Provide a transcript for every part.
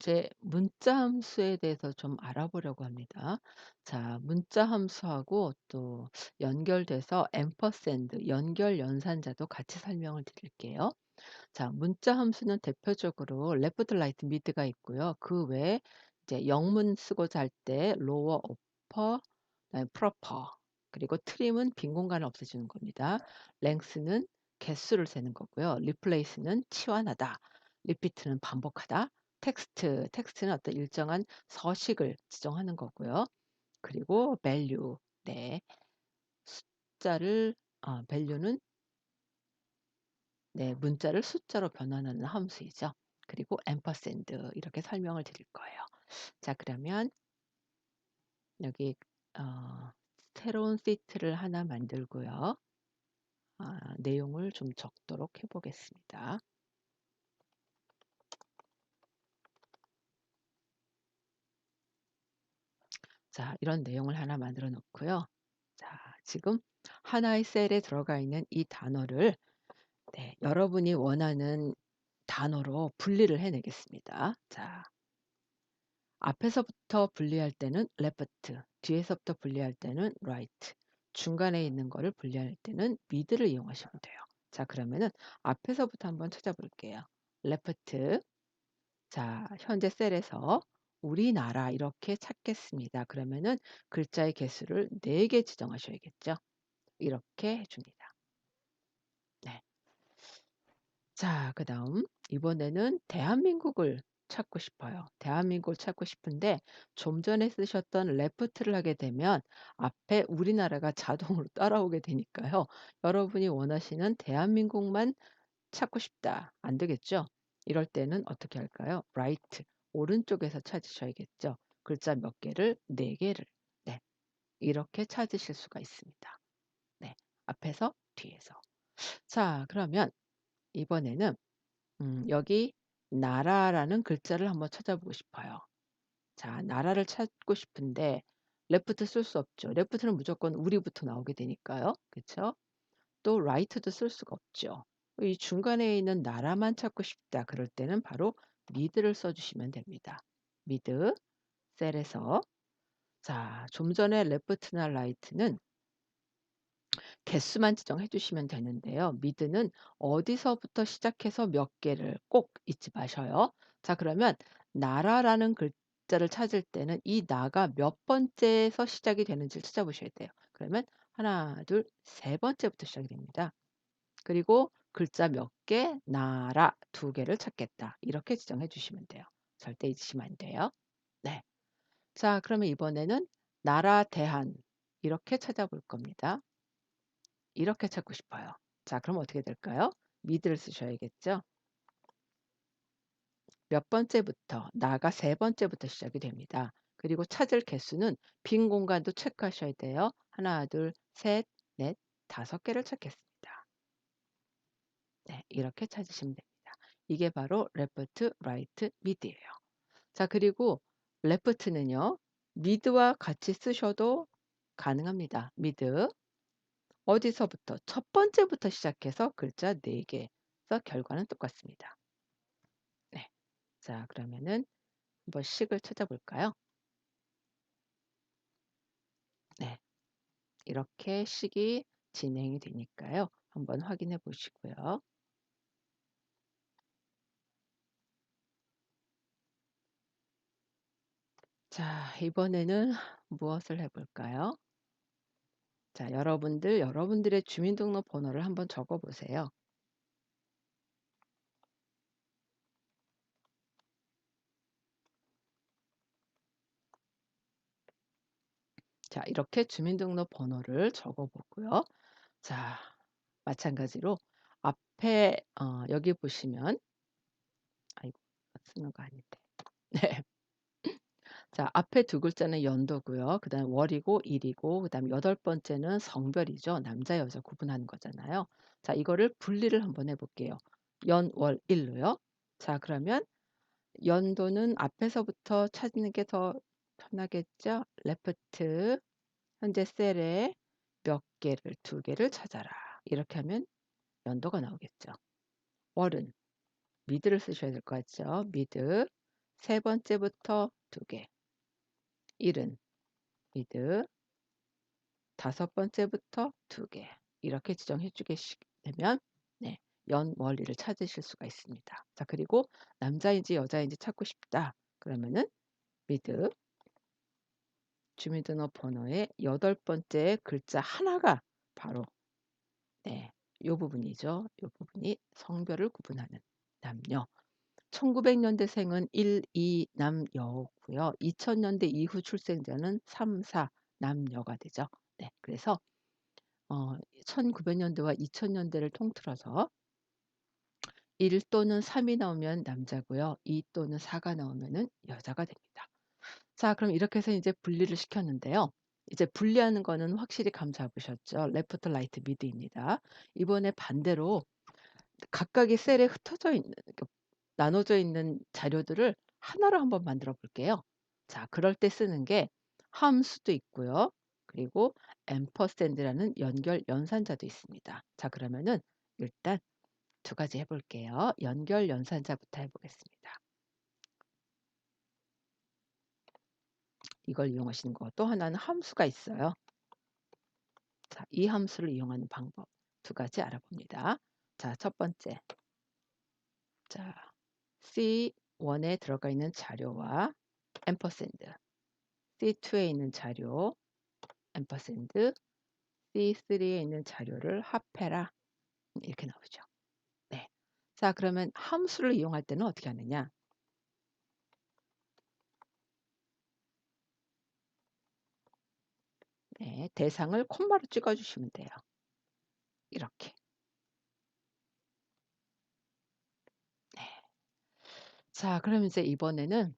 제 문자 함수에 대해서 좀 알아보려고 합니다. 자, 문자 함수하고 또 연결돼서 앰퍼샌드 연결 연산자도 같이 설명을 드릴게요. 자, 문자 함수는 대표적으로 레프트, 라이트, 미드가 있고요. 그 외에 이제 영문 쓰고자 할 때 로어, 어퍼, 그다음에 프로퍼, 그리고 트림은 빈 공간을 없애주는 겁니다. 랭스는 개수를 세는 거고요. 리플레이스는 치환하다, 리피트는 반복하다, 텍스트는 어떤 일정한 서식을 지정하는 거고요. 그리고 밸류, 네, 숫자를 밸류는 네, 문자를 숫자로 변환하는 함수이죠. 그리고 앰퍼샌드 이렇게 설명을 드릴 거예요. 자, 그러면 여기 어, 새로운 시트를 하나 만들고요. 내용을 좀 적도록 해 보겠습니다. 자, 이런 내용을 하나 만들어 놓고요. 자, 지금 하나의 셀에 들어가 있는 이 단어를 네, 여러분이 원하는 단어로 분리를 해내겠습니다. 자, 앞에서부터 분리할 때는 left, 뒤에서부터 분리할 때는 right, 중간에 있는 거를 분리할 때는 mid를 이용하시면 돼요. 자, 그러면은 앞에서부터 한번 찾아볼게요. left, 자, 현재 셀에서 우리나라 이렇게 찾겠습니다. 그러면은 글자의 개수를 4개 지정하셔야겠죠. 이렇게 해줍니다. 네. 자, 그다음 이번에는 대한민국을 찾고 싶어요. 대한민국을 찾고 싶은데 좀 전에 쓰셨던 left를 하게 되면 앞에 우리나라가 자동으로 따라오게 되니까요. 여러분이 원하시는 대한민국만 찾고 싶다. 안 되겠죠? 이럴 때는 어떻게 할까요? right, 오른쪽에서 찾으셔야겠죠. 글자 몇 개를? 4개를. 네. 이렇게 찾으실 수가 있습니다. 네. 앞에서 뒤에서. 자, 그러면 이번에는 여기 나라라는 글자를 한번 찾아보고 싶어요. 자, 나라를 찾고 싶은데 레프트 쓸 수 없죠. 레프트는 무조건 우리부터 나오게 되니까요. 그쵸? 또 라이트도 쓸 수가 없죠. 이 중간에 있는 나라만 찾고 싶다. 그럴 때는 바로 미드를 써 주시면 됩니다. 미드 셀에서 자, 좀 전에 레프트나 라이트는 개수만 지정해 주시면 되는데요. 미드는 어디서부터 시작해서 몇 개를 꼭 잊지 마셔요. 자, 그러면 나라라는 글자를 찾을 때는 이 나가 몇 번째에서 시작이 되는지를 찾아보셔야 돼요. 그러면 하나, 둘, 세 번째부터 시작이 됩니다. 그리고 글자 몇 개, 나라 2개를 찾겠다. 이렇게 지정해 주시면 돼요. 절대 잊으시면 안 돼요. 네. 자, 그러면 이번에는 나라 대한 이렇게 찾아볼 겁니다. 이렇게 찾고 싶어요. 자, 그럼 어떻게 될까요? 미드를 쓰셔야겠죠? 몇 번째부터, 나가 세 번째부터 시작이 됩니다. 그리고 찾을 개수는 빈 공간도 체크하셔야 돼요. 하나, 둘, 셋, 넷, 5개를 찾겠습니다. 네, 이렇게 찾으시면 됩니다. 이게 바로 레프트, 라이트, 미드예요. 자, 그리고 레프트는요. 미드와 같이 쓰셔도 가능합니다. 미드. 어디서부터 첫 번째부터 시작해서 글자 4개. 그래서 결과는 똑같습니다. 네. 자, 그러면은 한번 식을 찾아볼까요? 네. 이렇게 식이 진행이 되니까요. 한번 확인해 보시고요. 자, 이번에는 무엇을 해 볼까요? 자, 여러분들의 주민등록 번호를 한번 적어 보세요. 자, 이렇게 주민등록 번호를 적어 보고요. 자, 마찬가지로 앞에 여기 보시면 아이고 쓰는 거 아닌데. 네. 자, 앞에 두 글자는 연도고요. 그다음에 월이고 일이고 그다음에 여덟 번째는 성별이죠. 남자 여자 구분하는 거잖아요. 자, 이거를 분리를 한번 해 볼게요. 연, 월, 일로요. 자, 그러면 연도는 앞에서부터 찾는 게 더 편하겠죠. 레프트 현재 셀에 몇 개를 2개를 찾아라. 이렇게 하면 연도가 나오겠죠. 월은 미드를 쓰셔야 될 것 같죠. 미드 세 번째부터 2개. 1은 미드, 다섯 번째부터 2개. 이렇게 지정해 주게 되면 네, 연 원리를 찾으실 수가 있습니다. 자, 그리고 남자인지 여자인지 찾고 싶다. 그러면은 미드, 주민등록번호의 여덟 번째 글자 하나가 바로 네, 요 부분이죠. 요 부분이 성별을 구분하는 남녀. 1900년대생은 1, 2 남여고요. 2000년대 이후 출생자는 3, 4 남여가 되죠. 네. 그래서 1900년대와 2000년대를 통틀어서 1 또는 3이 나오면 남자고요. 2 또는 4가 나오면은 여자가 됩니다. 자, 그럼 이렇게 해서 이제 분리를 시켰는데요. 이제 분리하는 거는 확실히 감 잡으셨죠? 레프트, 라이트, 미드입니다. 이번에 반대로 각각의 셀에 흩어져 있는 나눠져 있는 자료들을 하나로 한번 만들어 볼게요. 자, 그럴 때 쓰는 게 함수도 있고요. 그리고 앰퍼샌드라는 연결 연산자도 있습니다. 자, 그러면은 일단 두 가지 해 볼게요. 연결 연산자부터 해 보겠습니다. 이걸 이용하시는 거. 또 하나는 함수가 있어요. 자, 이 함수를 이용하는 방법 두 가지 알아봅니다. 자, 첫 번째. 자, C1에 들어가 있는 자료와 앰퍼샌드, C2에 있는 자료, 앰퍼샌드, C3에 있는 자료를 합해라. 이렇게 나오죠. 네. 자, 그러면 함수를 이용할 때는 어떻게 하느냐? 네, 대상을 콤마로 찍어 주시면 돼요. 이렇게. 네. 자, 그럼 이제 이번에는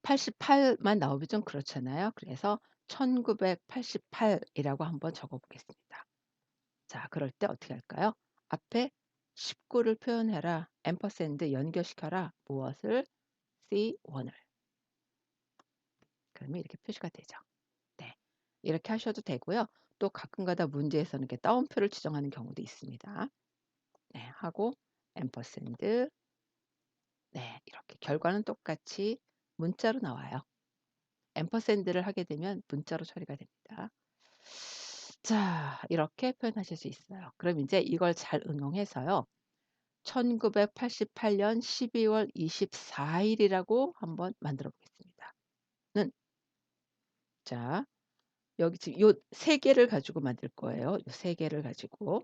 88만 나오면 좀 그렇잖아요. 그래서 1988 이라고 한번 적어 보겠습니다. 자, 그럴 때 어떻게 할까요? 앞에 19를 표현해라. 앰퍼샌드 연결시켜라. 무엇을? C1을. 그러면 이렇게 표시가 되죠. 네. 이렇게 하셔도 되고요. 또 가끔가다 문제에서는 이렇게 따옴표를 지정하는 경우도 있습니다. 네, 하고 앰퍼샌드. 네, 이렇게 결과는 똑같이 문자로 나와요. 앰퍼샌드를 하게 되면 문자로 처리가 됩니다. 자, 이렇게 표현하실 수 있어요. 그럼 이제 이걸 잘 응용해서요. 1988년 12월 24 일이라고 한번 만들어 보겠습니다. 는 자, 여기 지금 요 세 개를 가지고 만들 거예요. 요 세 개를 가지고.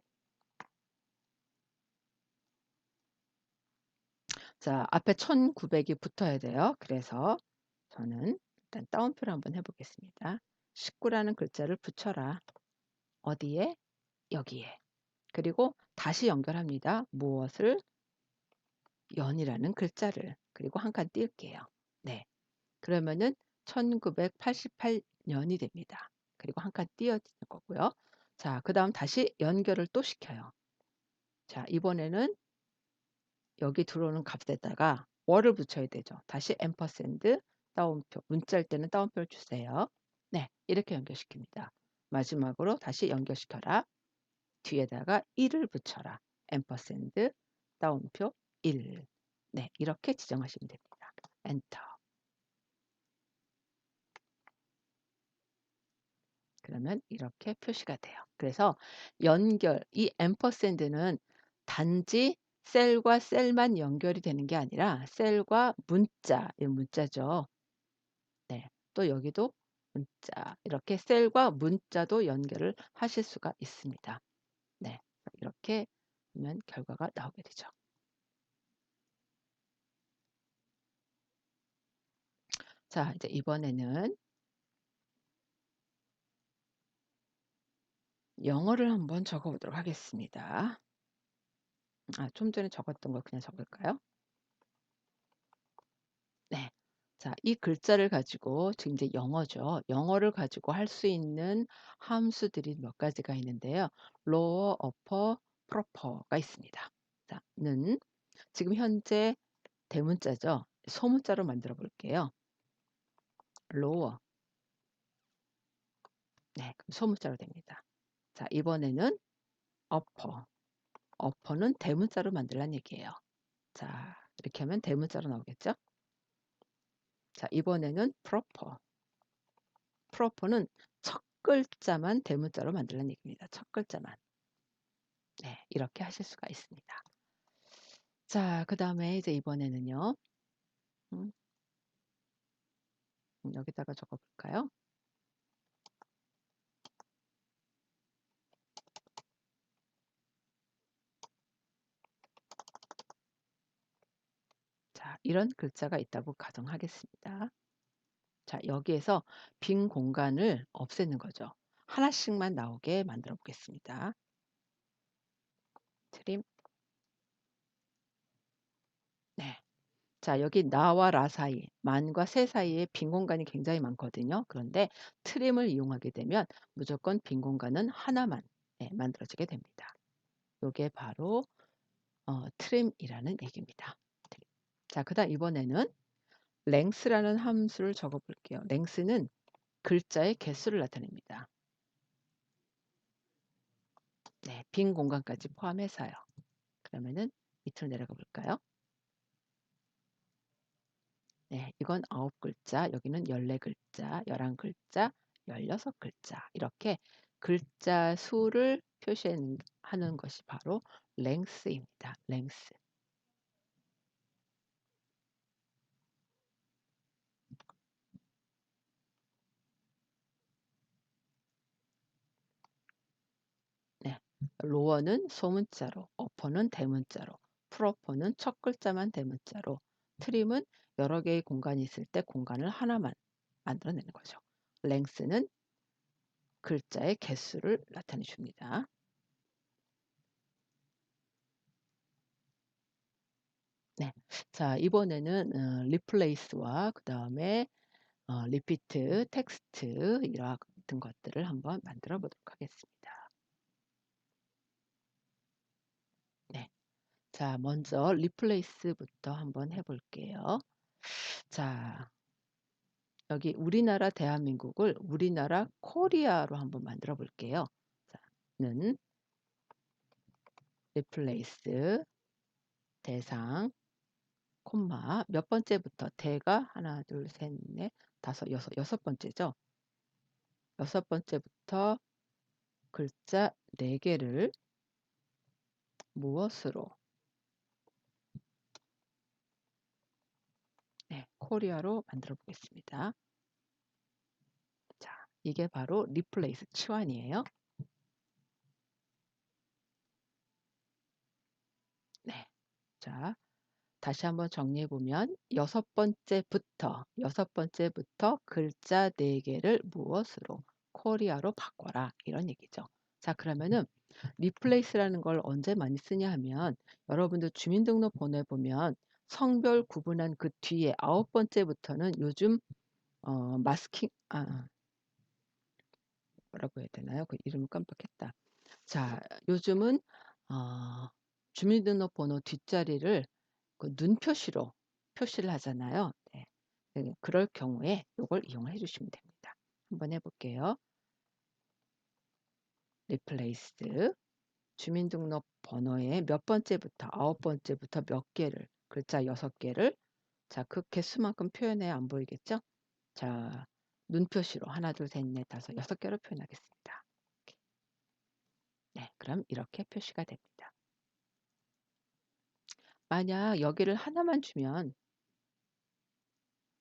자, 앞에 1900이 붙어야 돼요. 그래서 저는 일단 따옴표를 한번 해 보겠습니다. 19라는 글자를 붙여라. 어디에? 여기에. 그리고 다시 연결합니다. 무엇을? 연이라는 글자를. 그리고 한 칸 띄울게요. 네. 그러면은 1988 년이 됩니다. 그리고 한 칸 띄어지는 거고요. 자, 그다음 다시 연결을 또 시켜요. 자, 이번에는 여기 들어오는 값에다가 월을 붙여야 되죠. 다시 앰퍼샌드 따옴표. 문자일 때는 따옴표를 주세요. 네, 이렇게 연결시킵니다. 마지막으로 다시 연결시켜라. 뒤에다가 1을 붙여라. 앰퍼샌드 따옴표 1. 네, 이렇게 지정하시면 됩니다. 엔터. 그러면 이렇게 표시가 돼요. 그래서 연결 이 앰퍼샌드는 단지 셀과 셀만 연결이 되는 게 아니라 셀과 문자, 이 문자죠. 네. 또 여기도 문자. 이렇게 셀과 문자도 연결을 하실 수가 있습니다. 네. 이렇게 하면 결과가 나오게 되죠. 자, 이제 이번에는 영어를 한번 적어 보도록 하겠습니다. 좀 전에 적었던 걸 그냥 적을까요? 네. 자, 이 글자를 가지고 지금 이제 영어죠. 영어를 가지고 할 수 있는 함수들이 몇 가지가 있는데요. lower, upper, proper가 있습니다. 자, 는 지금 현재 대문자죠. 소문자로 만들어 볼게요. lower. 네, 그럼 소문자로 됩니다. 자, 이번에는 upper. upper는 대문자로 만들란 얘기예요. 자, 이렇게 하면 대문자로 나오겠죠? 자, 이번에는 proper. proper는 첫 글자만 대문자로 만들라는 얘기입니다. 첫 글자만. 네, 이렇게 하실 수가 있습니다. 자, 그다음에 이제 이번에는요. 음, 여기다가 적어 볼까요? 자, 이런 글자가 있다고 가정하겠습니다. 자, 여기에서 빈 공간을 없애는 거죠. 하나씩만 나오게 만들어 보겠습니다. 트림. 네. 자, 여기 나와 라 사이, 만과 새 사이에 빈 공간이 굉장히 많거든요. 그런데 트림을 이용하게 되면 무조건 빈 공간은 하나만 만들어지게 됩니다. 요게 바로 트림이라는 얘기입니다. 트림. 자, 그다음 이번에는 length라는 함수를 적어 볼게요. length는 글자의 개수를 나타냅니다. 네, 빈 공간까지 포함해서요. 그러면은 밑으로 내려가 볼까요? 네, 이건 9글자, 여기는 14글자, 11글자, 16글자. 이렇게 글자 수를 표시하는 것이 바로 length입니다. length. 네. lower는 소문자로, upper는 대문자로, proper는 첫 글자만 대문자로, trim은 여러 개의 공간이 있을 때 공간을 하나만 만들어내는 거죠. length는 글자의 개수를 나타내 줍니다. 네. 자, 이번에는 replace와 그다음에 repeat, text 이와 같은 것들을 한번 만들어 보도록 하겠습니다. 네. 자, 먼저 replace부터 한번 해 볼게요. 자, 여기 우리나라 대한민국을 우리나라 코리아로 한번 만들어 볼게요. 자, 는 replace 대상 콤마 몇 번째부터 대가 하나, 둘, 셋, 넷, 다섯, 여섯 번째죠. 여섯 번째부터 글자 4개를 무엇으로 코리아로 만들어 보겠습니다. 자, 이게 바로 replace 치환이에요. 네. 자, 다시 한번 정리해 보면 여섯 번째부터 글자 4개를 무엇으로 코리아로 바꿔라 이런 얘기죠. 자, 그러면은 replace라는 걸 언제 많이 쓰냐 하면 여러분들 주민등록 번호에 보면 성별 구분한 그 뒤에 9번째부터는 요즘 마스킹 뭐라고 해야 되나요? 그 이름을 깜빡했다. 자, 요즘은 어 주민등록번호 뒷자리를 그 눈표시로 표시를 하잖아요. 네. 네, 그럴 경우에 요걸 이용해 주시면 됩니다. 한번 해 볼게요. replace 주민등록번호의 몇 번째부터 9번째부터 몇 개를 글자 6개를 자, 그 개수만큼 표현해야 안 보이겠죠? 자, 눈표시로 하나, 둘, 셋, 넷, 다섯, 6개로 표현하겠습니다. 네, 그럼 이렇게 표시가 됩니다. 만약 여기를 하나만 주면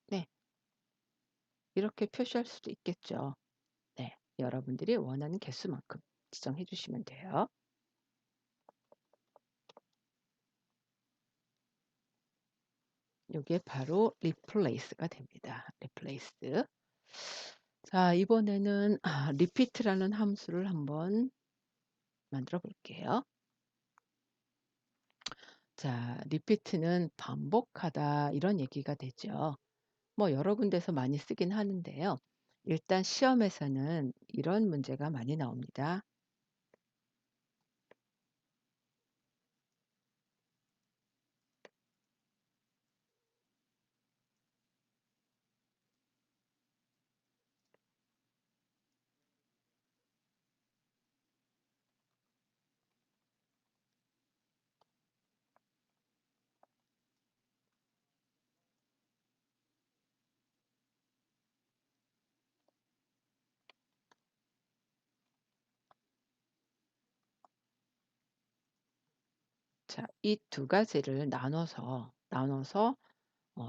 네, 이렇게 표시할 수도 있겠죠. 네, 여러분들이 원하는 개수만큼 지정해 주시면 돼요. 이게 바로 replace가 됩니다. replace. 자, 이번에는 repeat라는 함수를 한번 만들어 볼게요. 자, repeat는 반복하다 이런 얘기가 되죠. 뭐 여러 군데서 많이 쓰긴 하는데요. 일단 시험에서는 이런 문제가 많이 나옵니다. 자, 이 두 가지를 나눠서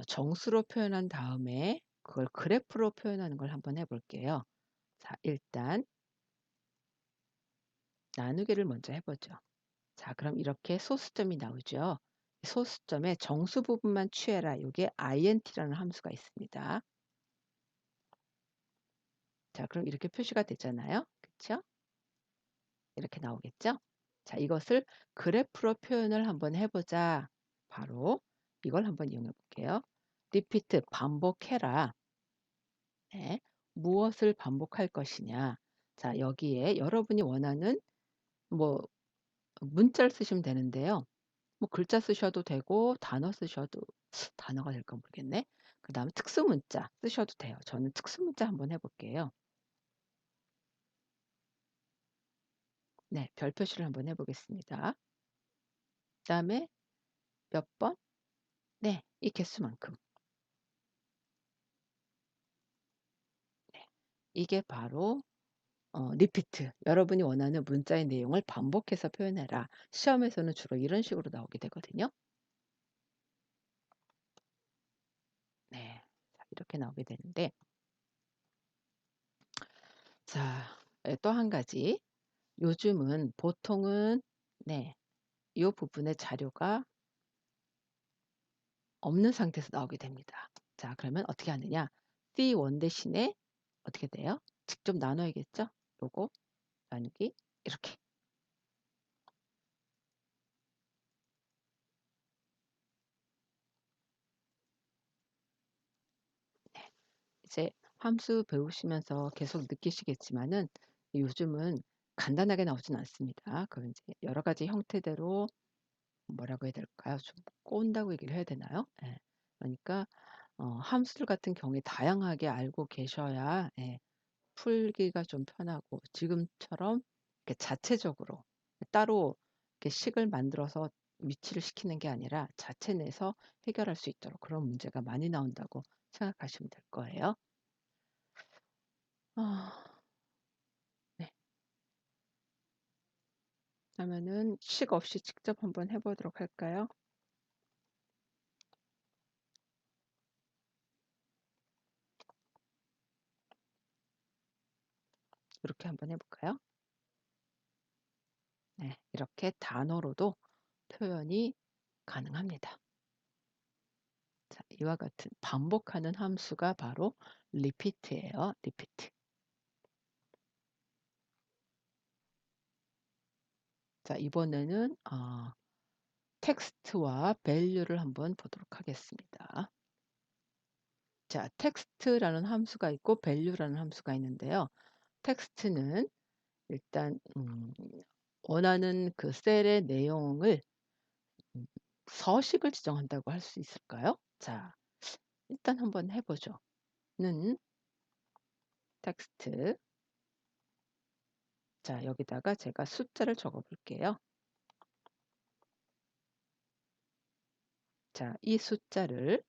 정수로 표현한 다음에 그걸 그래프로 표현하는 걸 한번 해 볼게요. 자, 일단 나누기를 먼저 해 보죠. 자, 그럼 이렇게 소수점이 나오죠. 소수점의 정수 부분만 취해라. 요게 int라는 함수가 있습니다. 자, 그럼 이렇게 표시가 되잖아요. 그쵸? 이렇게 나오겠죠? 자, 이것을 그래프로 표현을 한번 해 보자. 바로 이걸 한번 이용해 볼게요. repeat 반복해라. 네. 무엇을 반복할 것이냐. 자, 여기에 여러분이 원하는 뭐 문자를 쓰시면 되는데요. 뭐 글자 쓰셔도 되고 단어 쓰셔도 단어가 될까 모르겠네. 그다음에 특수 문자 쓰셔도 돼요. 저는 특수 문자 한번 해 볼게요. 네. 별 표시를 한번 해 보겠습니다. 그다음에 몇 번? 네. 이 개수만큼. 네. 이게 바로 리피트. 여러분이 원하는 문자의 내용을 반복해서 표현해라. 시험에서는 주로 이런 식으로 나오게 되거든요. 네. 자, 이렇게 나오게 되는데 자, 또 한 가지. 요즘은 보통은 네. 요 부분에 자료가 없는 상태에서 나오게 됩니다. 자, 그러면 어떻게 하느냐? C1 대신에 어떻게 돼요? 직접 나눠야겠죠? 요거 나누기 이렇게. 네. 이제 함수 배우시면서 계속 느끼시겠지만은 요즘은 간단하게 나오진 않습니다. 그 이제 여러 가지 형태대로 뭐라고 해야 될까요? 좀 꼰다고 얘기를 해야 되나요? 예. 그러니까 함수들 같은 경우에 다양하게 알고 계셔야 예 풀기가 좀 편하고 지금처럼 이렇게 자체적으로 따로 이렇게 식을 만들어서 위치를 시키는 게 아니라 자체 내서 해결할 수 있도록 그런 문제가 많이 나온다고 생각하시면 될 거예요. 아 네. 그러면은 식 없이 직접 한번 해 보도록 할까요? 이렇게 한번 해 볼까요? 네. 이렇게 단어로도 표현이 가능합니다. 자, 이와 같은 반복하는 함수가 바로 repeat예요. repeat. 자, 이번에는 텍스트와 value를 한번 보도록 하겠습니다. 자, 텍스트라는 함수가 있고 value라는 함수가 있는데요. 텍스트는 일단 원하는 그 셀의 내용을 음 서식을 지정한다고 할 수 있을까요? 자, 일단 한번 해 보죠. 는 텍스트. 자, 여기다가 제가 숫자를 적어 볼게요. 자, 이 숫자를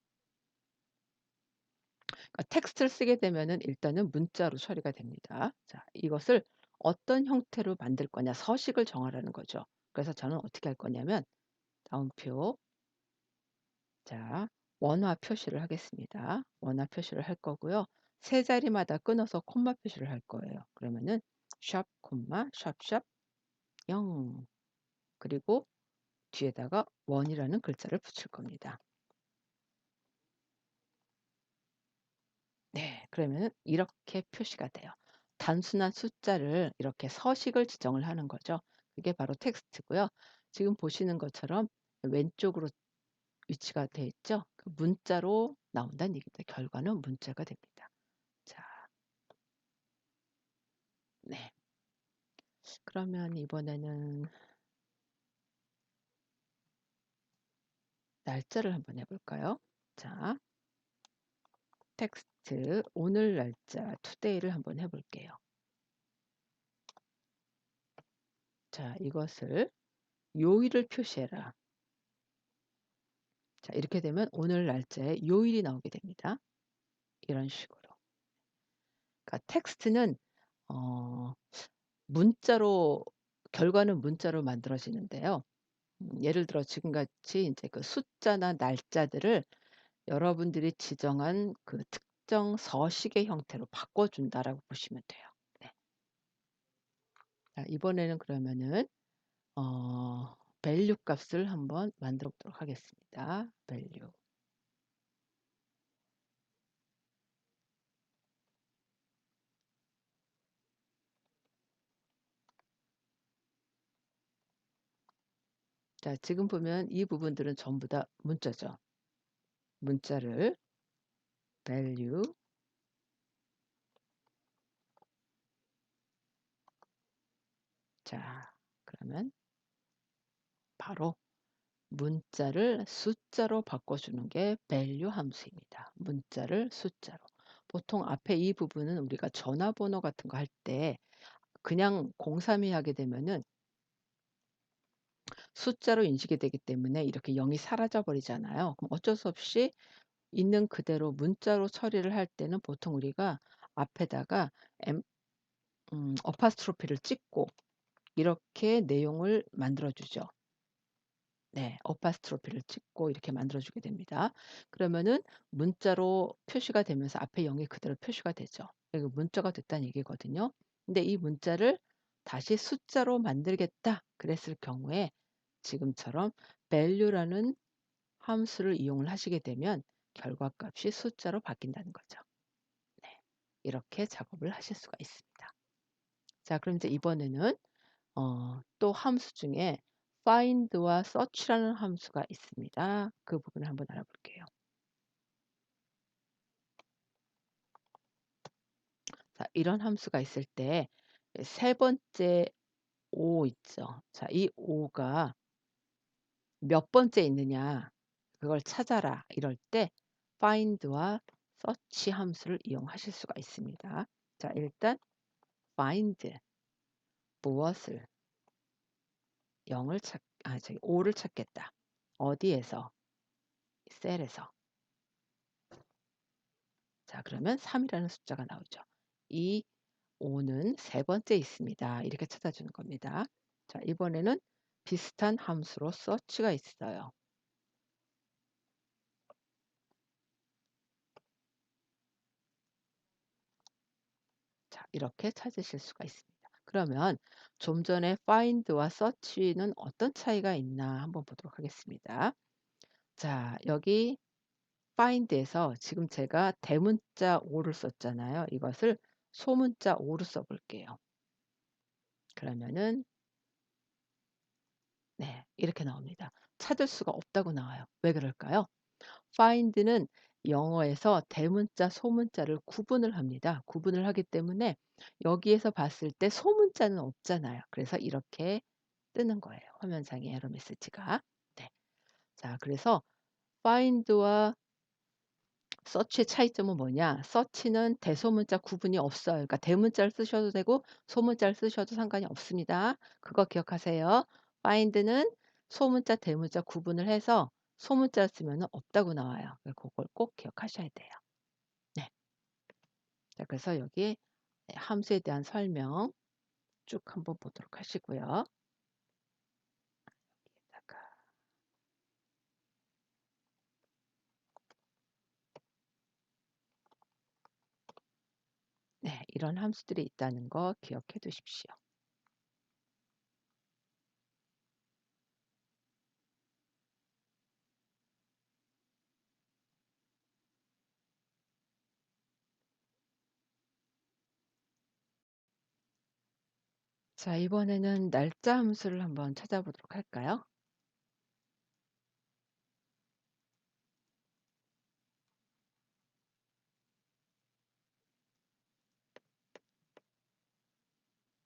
텍스트를 쓰게 되면은 일단은 문자로 처리가 됩니다. 자, 이것을 어떤 형태로 만들 거냐 서식을 정하라는 거죠. 그래서 저는 어떻게 할 거냐면 다음표 자, 원화 표시를 하겠습니다. 원화 표시를 할 거고요. 세 자리마다 끊어서 콤마 표시를 할 거예요. 그러면은 샵 콤마 샵샵 0 그리고 뒤에다가 원이라는 글자를 붙일 겁니다. 네. 그러면은 이렇게 표시가 돼요. 단순한 숫자를 이렇게 서식을 지정을 하는 거죠. 그게 바로 텍스트고요. 지금 보시는 것처럼 왼쪽으로 위치가 돼 있죠. 그 문자로 나온다는 얘기입니다. 결과는 문자가 됩니다. 자, 네. 그러면 이번에는 날짜를 한번 해 볼까요? 자, 텍스트 오늘 날짜 today를 한번 해 볼게요. 자, 이것을 요일을 표시해라. 자, 이렇게 되면 오늘 날짜에 요일이 나오게 됩니다. 이런 식으로. 그러니까 텍스트는 어 문자로 결과는 문자로 만들어지는데요. 예를 들어 지금같이 인제 그 숫자나 날짜들을 여러분들이 지정한 그 특정 서식의 형태로 바꿔 준다라고 보시면 돼요. 네. 자 이번에는 그러면은 밸류 값을 한번 만들어 보도록 하겠습니다. 밸류. 자 지금 보면 이 부분들은 전부 다 문자죠. 문자를 밸류. 자 그러면 바로 문자를 숫자로 바꿔주는 게 밸류 함수입니다. 문자를 숫자로. 보통 앞에 이 부분은 우리가 전화번호 같은 거 할 때 그냥 032 하게 되면은 숫자로 인식이 되기 때문에 이렇게 0이 사라져 버리잖아요. 그럼 어쩔 수 없이 있는 그대로 문자로 처리를 할 때는 보통 우리가 앞에다가 엠 어파스트로피를 찍고 이렇게 내용을 만들어 주죠. 네. 어파스트로피를 찍고 이렇게 만들어 주게 됩니다. 그러면은 문자로 표시가 되면서 앞에 0이 그대로 표시가 되죠. 이거 문자가 됐다는 얘기거든요. 근데 이 문자를 다시 숫자로 만들겠다 그랬을 경우에 지금처럼 value라는 함수를 이용을 하시게 되면 결과값이 숫자로 바뀐다는 거죠. 네. 이렇게 작업을 하실 수가 있습니다. 자 그럼 이제 이번에는 또 함수 중에 find와 search라는 함수가 있습니다. 그 부분을 한번 알아볼게요. 자 이런 함수가 있을 때 세 번째 O 있죠. 자 이 O가 몇 번째 있느냐 그걸 찾아라 이럴 때 find와 search 함수를 이용하실 수가 있습니다. 자 일단 find 무엇을 0을 찾 아 저기 5를 찾겠다. 어디에서? 셀에서. 자 그러면 3 이라는 숫자가 나오죠. 이 5는 세 번째 있습니다. 이렇게 찾아주는 겁니다. 자 이번에는 비슷한 함수로 search가 있어요. 자 이렇게 찾으실 수가 있습니다. 그러면 좀 전에 find와 search는 어떤 차이가 있나 한번 보도록 하겠습니다. 자 여기 find에서 지금 제가 대문자 5를 썼잖아요. 이것을 소문자 5로 써 볼게요. 그러면은 네 이렇게 나옵니다. 찾을 수가 없다고 나와요. 왜 그럴까요? find는 영어에서 대문자, 소문자를 구분을 합니다. 구분을 하기 때문에 여기에서 봤을 때 소문자는 없잖아요. 그래서 이렇게 뜨는 거예요, 화면상의 에러 메시지가. 네. 자 그래서 find와 search의 차이점은 뭐냐? search는 대소문자 구분이 없어요. 그러니까 대문자를 쓰셔도 되고 소문자를 쓰셔도 상관이 없습니다. 그거 기억하세요. find는 소문자, 대문자 구분을 해서 소문자를 쓰면은 없다고 나와요. 그걸 꼭 기억하셔야 돼요. 네. 자 그래서 여기 네 함수에 대한 설명 쭉 한번 보도록 하시고요. 여기에다가 네 이런 함수들이 있다는 거 기억해 두십시오. 자 이번에는 날짜 함수를 한번 찾아보도록 할까요?